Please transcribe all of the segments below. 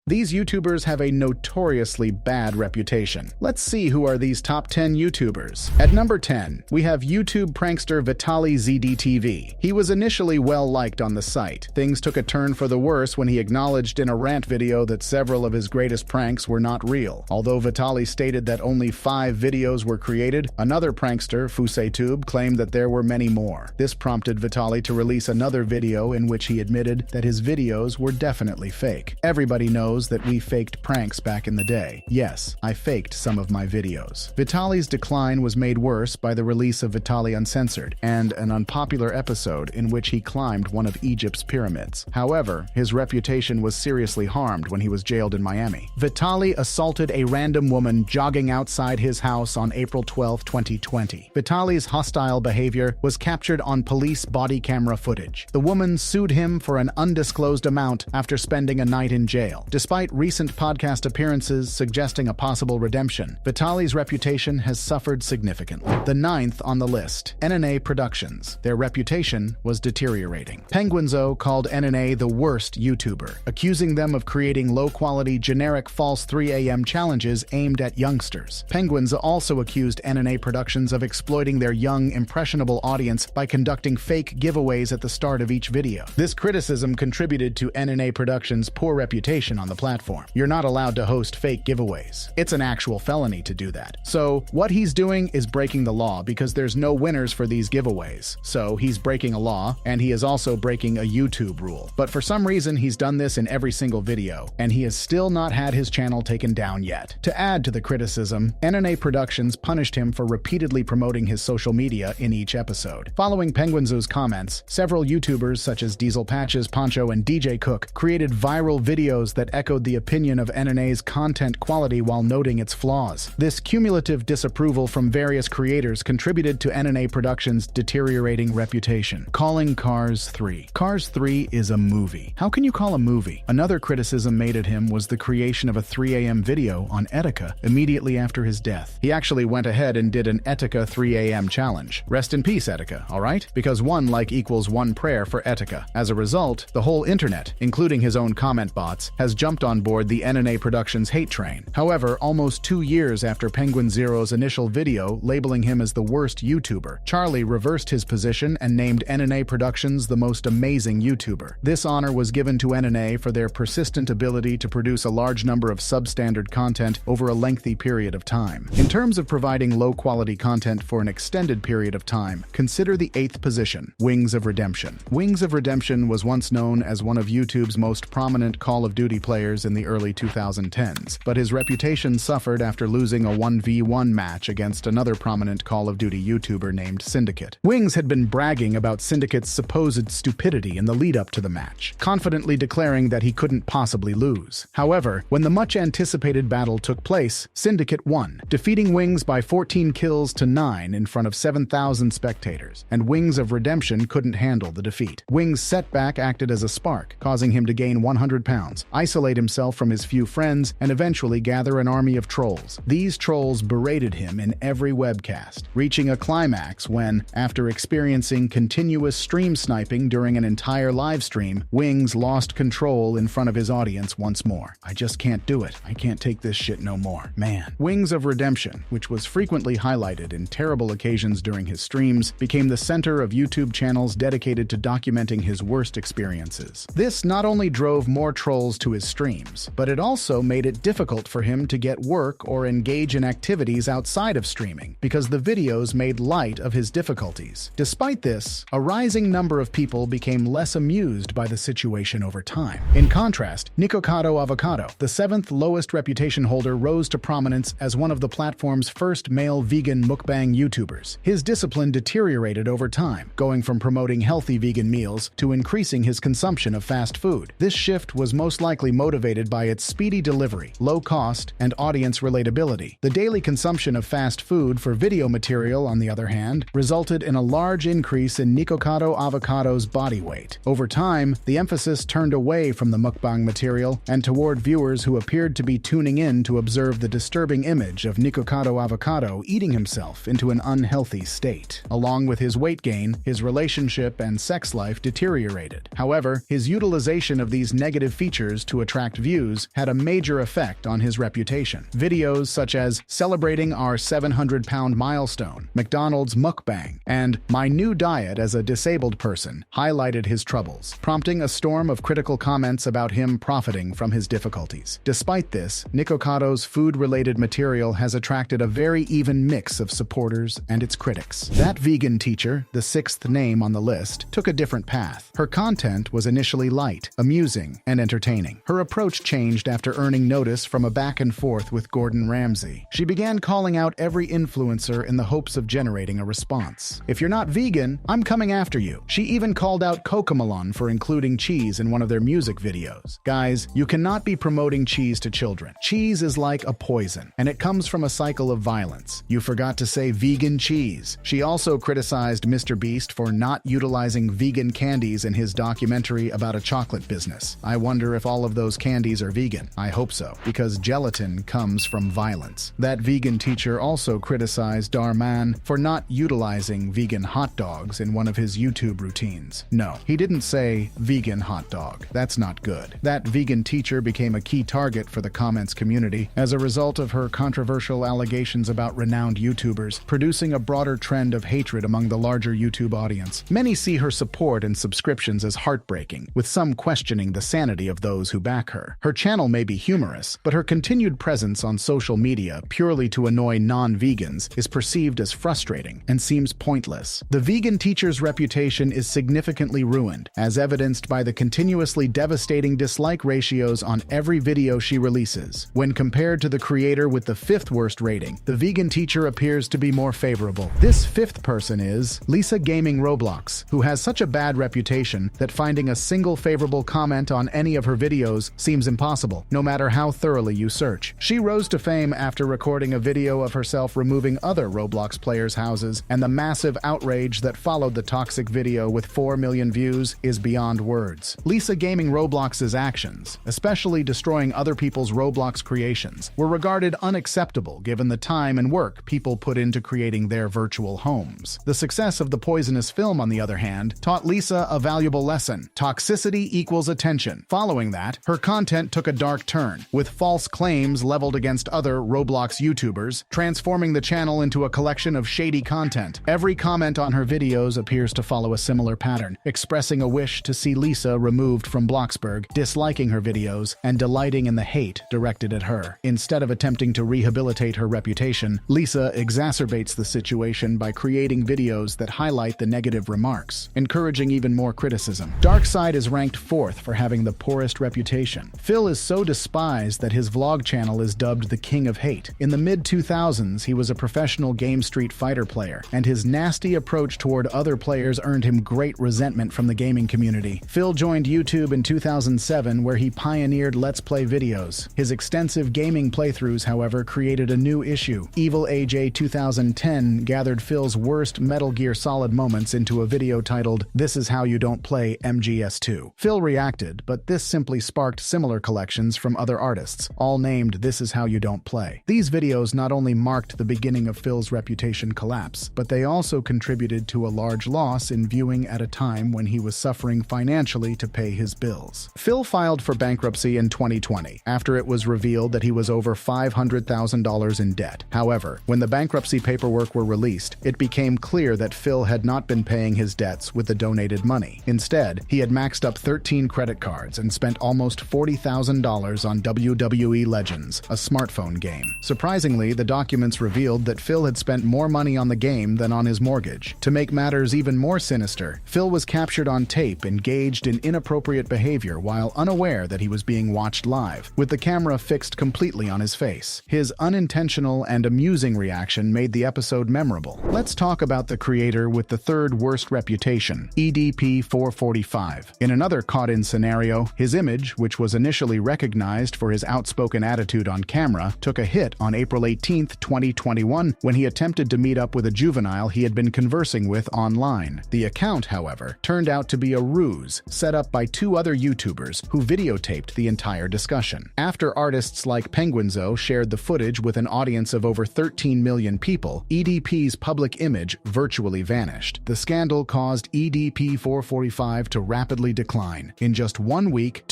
These YouTubers have a notoriously bad reputation. Let's see who are these top 10 YouTubers. At number 10, we have YouTube prankster Vitaly ZDTV. He was initially well-liked on the site. Things took a turn for the worse when he acknowledged in a rant video that several of his greatest pranks were not real. Although Vitaly stated that only 5 videos were created, another prankster, Feuds, claimed that there were many more. This prompted Vitaly to release another video in which he admitted that his videos were definitely fake. Everybody knows that we faked pranks back in the day. Yes, I faked some of my videos. Vitaly's decline was made worse by the release of Vitaly Uncensored and an unpopular episode in which he climbed one of Egypt's pyramids. However, his reputation was seriously harmed when he was jailed in Miami. Vitaly assaulted a random woman jogging outside his house on April 12, 2020. Vitaly's hostile behavior was captured on police body camera footage. The woman sued him for an undisclosed amount after spending a night in jail. Despite recent podcast appearances suggesting a possible redemption, Vitaly's reputation has suffered significantly. The 9th on the list, NNA Productions. Their reputation was deteriorating. PenguinZo called NNA the worst YouTuber, accusing them of creating low-quality, generic false 3 a.m. challenges aimed at youngsters. PenguinZo also accused NNA Productions of exploiting their young, impressionable audience by conducting fake giveaways at the start of each video. This criticism contributed to NNA Productions' poor reputation on the platform. You're not allowed to host fake giveaways. It's an actual felony to do that. So, what he's doing is breaking the law because there's no winners for these giveaways. So, he's breaking a law, and he is also breaking a YouTube rule. But for some reason, he's done this in every single video, and he has still not had his channel taken down yet. To add to the criticism, NNA Productions punished him for repeatedly promoting his social media in each episode. Following PenguinZo's comments, several YouTubers such as Diesel Patches, Poncho, and DJ Cook created viral videos that echoed the opinion of NNA's content quality while noting its flaws. This cumulative disapproval from various creators contributed to NNA Productions' deteriorating reputation. Calling Cars 3. Cars 3 is a movie. How can you call a movie? Another criticism made at him was the creation of a 3 a.m. video on Etika immediately after his death. He actually went ahead and did an Etika 3 a.m. challenge. Rest in peace, Etika, alright? Because 1 like equals 1 prayer for Etika. As a result, the whole internet, including his own comment bots, has jumped on board the NNA Productions hate train. However, almost 2 years after PenguinZo's initial video labeling him as the worst YouTuber, Charlie reversed his position and named NNA Productions the most amazing YouTuber. This honor was given to NNA for their persistent ability to produce a large number of substandard content over a lengthy period of time. In terms of providing low-quality content for an extended period of time, consider the 8th position, Wings of Redemption. Wings of Redemption was once known as one of YouTube's most prominent Call of Duty players in the early 2010s, but his reputation suffered after losing a 1v1 match against another prominent Call of Duty YouTuber named Syndicate. Wings had been bragging about Syndicate's supposed stupidity in the lead-up to the match, confidently declaring that he couldn't possibly lose. However, when the much-anticipated battle took place, Syndicate won, defeating Wings by 14 kills to 9 in front of 7,000 spectators, and Wings of Redemption couldn't handle the defeat. Wings' setback acted as a spark, causing him to gain 100 pounds, isolate himself from his few friends, and eventually gather an army of trolls. These trolls berated him in every webcast, reaching a climax when, after experiencing continuous stream sniping during an entire live stream, Wings lost control in front of his audience once more. I just can't do it. I can't take this shit no more. Man. Wings of Redemption, which was frequently highlighted in terrible occasions during his streams, became the center of YouTube channels dedicated to documenting his worst experiences. This not only drove more trolls to his streams, but it also made it difficult for him to get work or engage in activities outside of streaming, because the videos made light of his difficulties. Despite this, a rising number of people became less amused by the situation over time. In contrast, Nikocado Avocado, the 7th lowest reputation holder, rose to prominence as one of the platform's first male vegan mukbang YouTubers. His discipline deteriorated over time, going from promoting healthy vegan meals to increasing his consumption of fast food. This shift was most likely motivated by its speedy delivery, low cost, and audience relatability. The daily consumption of fast food for video material, on the other hand, resulted in a large increase in Nikocado Avocado's body weight. Over time, the emphasis turned away from the mukbang material and toward viewers who appeared to be tuning in to observe the disturbing image of Nikocado Avocado eating himself into an unhealthy state. Along with his weight gain, his relationship and sex life deteriorated. However, his utilization of these negative features to attract attract views had a major effect on his reputation. Videos such as celebrating our 700-pound milestone, McDonald's mukbang, and my new diet as a disabled person highlighted his troubles, prompting a storm of critical comments about him profiting from his difficulties. Despite this, Nikokado's food-related material has attracted a very even mix of supporters and its critics. That vegan teacher, the sixth name on the list, took a different path. Her content was initially light, amusing, and entertaining. Her approach changed after earning notice from a back and forth with Gordon Ramsay. She began calling out every influencer in the hopes of generating a response. If you're not vegan, I'm coming after you. She even called out Cocomelon for including cheese in one of their music videos. Guys, you cannot be promoting cheese to children. Cheese is like a poison, and it comes from a cycle of violence. You forgot to say vegan cheese. She also criticized Mr. Beast for not utilizing vegan candies in his documentary about a chocolate business. I wonder if all of those candies are vegan. I hope so, because gelatin comes from violence. That vegan teacher also criticized Darman for not utilizing vegan hot dogs in one of his YouTube routines. No, he didn't say vegan hot dog. That's not good. That vegan teacher became a key target for the comments community as a result of her controversial allegations about renowned YouTubers, producing a broader trend of hatred among the larger YouTube audience. Many see her support and subscriptions as heartbreaking, with some questioning the sanity of those who back her. Her channel may be humorous, but her continued presence on social media purely to annoy non-vegans is perceived as frustrating and seems pointless. The vegan teacher's reputation is significantly ruined, as evidenced by the continuously devastating dislike ratios on every video she releases. When compared to the creator with the fifth worst rating, the vegan teacher appears to be more favorable. This fifth person is Lisa Gaming Roblox, who has such a bad reputation that finding a single favorable comment on any of her videos seems impossible, no matter how thoroughly you search. She rose to fame after recording a video of herself removing other Roblox players' houses, and the massive outrage that followed the toxic video with 4 million views is beyond words. Lisa Gaming Roblox's actions, especially destroying other people's Roblox creations, were regarded unacceptable given the time and work people put into creating their virtual homes. The success of the poisonous film, on the other hand, taught Lisa a valuable lesson. Toxicity equals attention. Following that, her content took a dark turn, with false claims leveled against other Roblox YouTubers, transforming the channel into a collection of shady content. Every comment on her videos appears to follow a similar pattern, expressing a wish to see Lisa removed from Bloxburg, disliking her videos, and delighting in the hate directed at her. Instead of attempting to rehabilitate her reputation, Lisa exacerbates the situation by creating videos that highlight the negative remarks, encouraging even more criticism. Darkside is ranked 4th for having the poorest reputation. Phil is so despised that his vlog channel is dubbed the King of Hate. In the mid-2000s, he was a professional game Street Fighter player, and his nasty approach toward other players earned him great resentment from the gaming community. Phil joined YouTube in 2007, where he pioneered Let's Play videos. His extensive gaming playthroughs, however, created a new issue. Evil AJ 2010 gathered Phil's worst Metal Gear Solid moments into a video titled "This Is How You Don't Play MGS2." Phil reacted, but this simply sparked similar collections from other artists, all named "This Is How You Don't Play." These videos not only marked the beginning of Phil's reputation collapse, but they also contributed to a large loss in viewing at a time when he was suffering financially to pay his bills. Phil filed for bankruptcy in 2020, after it was revealed that he was over $500,000 in debt. However, when the bankruptcy paperwork were released, it became clear that Phil had not been paying his debts with the donated money. Instead, he had maxed up 13 credit cards and spent almost $40,000 on WWE Legends, a smartphone game. Surprisingly, the documents revealed that Phil had spent more money on the game than on his mortgage. To make matters even more sinister, Phil was captured on tape engaged in inappropriate behavior while unaware that he was being watched live, with the camera fixed completely on his face. His unintentional and amusing reaction made the episode memorable. Let's talk about the creator with the third worst reputation, EDP445. In another caught-in scenario, his image, which was initially recognized for his outspoken attitude on camera, took a hit on April 18, 2021, when he attempted to meet up with a juvenile he had been conversing with online. The account, however, turned out to be a ruse set up by two other YouTubers who videotaped the entire discussion. After artists like Penguinzo shared the footage with an audience of over 13 million people, EDP's public image virtually vanished. The scandal caused EDP445 to rapidly decline. In just 1 week,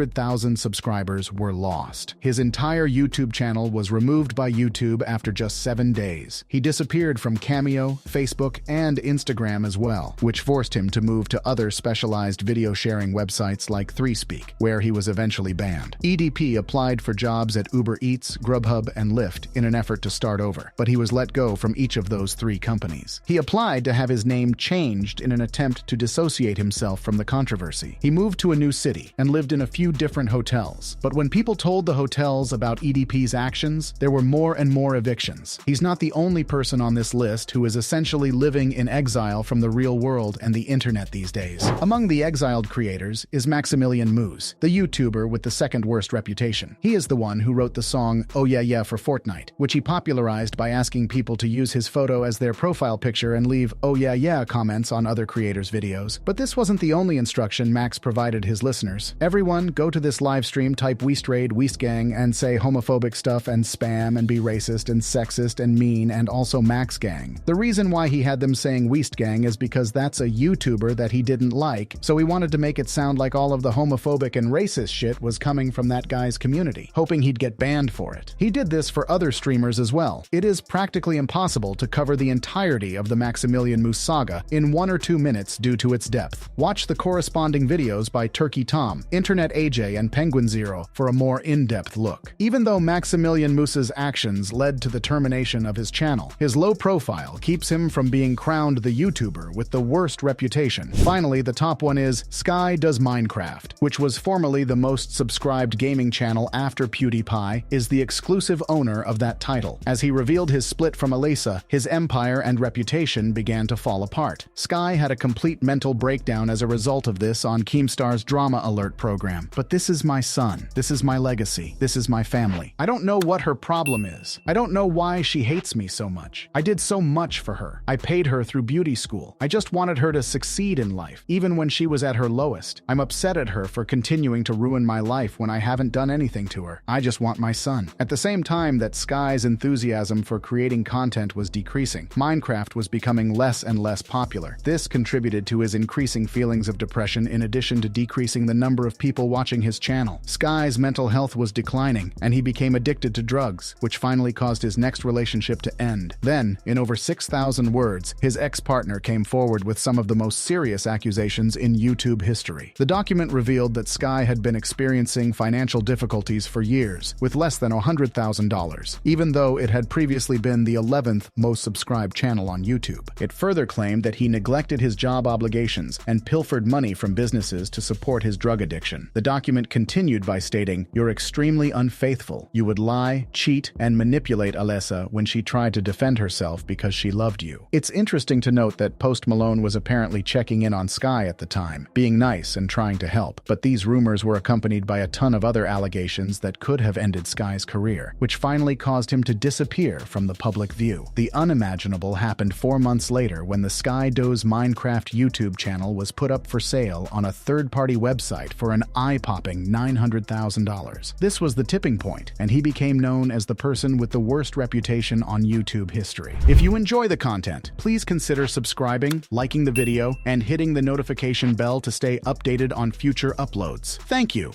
100,000 subscribers were lost. His entire YouTube channel was removed by YouTube after just 7 days. He disappeared from Cameo, Facebook, and Instagram as well, which forced him to move to other specialized video sharing websites like ThreeSpeak, where he was eventually banned. EDP applied for jobs at Uber Eats, Grubhub, and Lyft in an effort to start over, but he was let go from each of those 3 companies. He applied to have his name changed in an attempt to dissociate himself from the controversy. He moved to a new city and lived in a few different hotels. But when people told the hotels about EDP's actions, there were more and more evictions. He's not the only person on this list who is essentially living in exile from the real world and the internet these days. Among the exiled creators is Maximilian Moose, the YouTuber with the second worst reputation. He is the one who wrote the song Oh Yeah Yeah for Fortnite, which he popularized by asking people to use his photo as their profile picture and leave Oh Yeah Yeah comments on other creators' videos. But this wasn't the only instruction Max provided his listeners. Everyone, go to this live stream, type Weestraid, Weestgang, and say homophobic stuff and spam and be racist and sexist and mean and also Max Gang. The reason why he had them saying Weestgang is because that's a YouTuber that he didn't like, so he wanted to make it sound like all of the homophobic and racist shit was coming from that guy's community, hoping he'd get banned for it. He did this for other streamers as well. It is practically impossible to cover the entirety of the Maximilian Moose saga in 1 or 2 minutes due to its depth. Watch the corresponding videos by Turkey Tom, Internet AJ, and Penguin Zero for a more in-depth look. Even though Maximilian Moose's actions led to the termination of his channel, his low profile keeps him from being crowned the YouTuber with the worst reputation. Finally, the top one is Sky Does Minecraft, which was formerly the most subscribed gaming channel after PewDiePie, is the exclusive owner of that title. As he revealed his split from Elisa, his empire and reputation began to fall apart. Sky had a complete mental breakdown as a result of this on Keemstar's Drama Alert program. But this is my son. This is my legacy. This is my family. I don't know what her problem is. I don't know why she hates me so much. I did so much for her. I paid her through beauty school. I just wanted her to succeed in life, even when she was at her lowest. I'm upset at her for continuing to ruin my life when I haven't done anything to her. I just want my son. At the same time that Sky's enthusiasm for creating content was decreasing, Minecraft was becoming less and less popular. This contributed to his increasing feelings of depression in addition to decreasing the number of people watching his channel. Sky's mental health was declining, and he became addicted to drugs, which finally caused his next relationship to end. Then, in over 6,000 words, his ex-partner came forward with some of the most serious accusations in YouTube history. The document revealed that Sky had been experiencing financial difficulties for years, with less than $100,000, even though it had previously been the 11th most subscribed channel on YouTube. It further claimed that he neglected his job obligations and pilfered money from businesses to support his drug addiction. The document continued by stating, "You're extremely unfaithful. You would lie, cheat, and manipulate Alessa when she tried to defend herself because she loved you." It's interesting to note that Post Malone was apparently checking in on Sky at the time, being nice and trying to help, but these rumors were accompanied by a ton of other allegations that could have ended Sky's career, which finally caused him to disappear from the public view. The unimaginable happened 4 months later when the Sky Does Minecraft YouTube channel was put up for sale on a third-party website for an eye-popping $900,000. This was the tipping point, and he became known as the person with the worst reputation on YouTube history. If you enjoy the content, please consider subscribing, liking the video, and hitting the notification bell to stay updated on future uploads. Thank you.